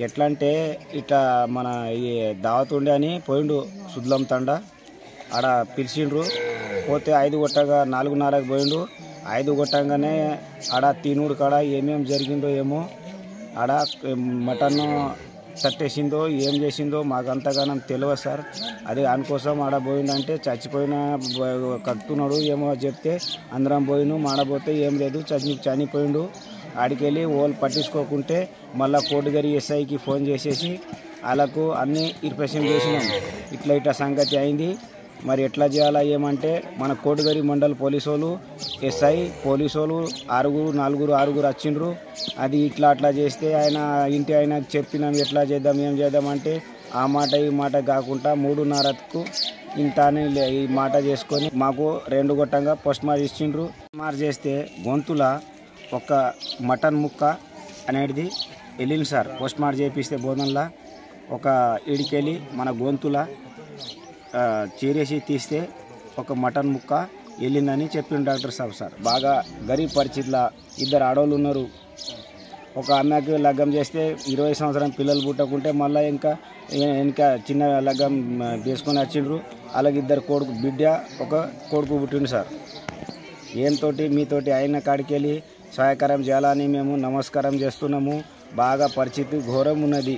ఎట్లా అంటే ఇట్లా మన ఈ దావత్ ఉండే అని పోయిండు సుద్లం తండ ఆడ పిలిచిండ్రు. పోతే 5 కొట్టగా 4:30కి పోయిండు. 5 కొట్టంగానే ఆడ తినుడు కాడ ఏమేమి జరిగిందో ఏమో, ఆడ మటన్ తట్టేసిందో ఏం చేసిందో మాకంతగానం తెలియదు సార్. అది దానికోసం ఆడ పోయిందంటే చచ్చిపోయిన కట్టున్నాడు ఏమో చెప్తే అందరం పోయిను. మాడబోతే ఏం లేదు చనిపోయిండు. ఆడికెళ్ళి వాళ్ళు పట్టించుకోకుంటే మళ్ళీ కోటగిరి ఎస్ఐకి ఫోన్ చేసేసి వాళ్ళకు అన్ని ఇన్ఫర్మేషన్ చేసినాం. ఇట్లా సంగతి అయింది. మరి ఎట్లా చేయాలా ఏమంటే మన కోటగిరి మండల్ పోలీసు వాళ్ళు, ఎస్ఐ పోలీసు వాళ్ళు 6 వచ్చిండ్రు. అది అట్లా చేస్తే ఆయనకు చెప్పినాం ఎట్లా చేద్దాం ఏం చేద్దామంటే ఆ మాట ఈ మాట కాకుండా 3:30కు ఇంత అని ఈ మాట చేసుకొని మాకు 2 గొట్టంగా పోస్ట్ మార్క్ ఇచ్చిండ్రు. మార్క్ చేస్తే గొంతుల ఒక మటన్ ముక్క అనేది వెళ్ళింది సార్. పోస్ట్ మార్క్ చేపిస్తే బోధనలా ఒక ఇడికెళ్ళి మన గొంతుల చీరేసి తీస్తే ఒక మటన్ ముక్క వెళ్ళిందని చెప్పిండు డాక్టర్ సాబ్ సార్. బాగా గరీబ్ పరిస్థితిలో 2 ఆడవాళ్ళు ఉన్నారు. ఒక అమ్మాయికి లగ్గం చేస్తే 20 సంవత్సరం పిల్లలు పుట్టకుంటే మళ్ళీ ఇంకా చిన్న లగ్గం తీసుకొని వచ్చిండ్రు. అలాగే 2 బిడ్డ ఒక కొడుకు పుట్టిండు సార్. ఏంతోటి మీతోటి అయిన కాడికెళ్ళి సహాయకరం చేయాలని మేము నమస్కారం చేస్తున్నాము. బాగా పరిస్థితి ఘోరం ఉన్నది.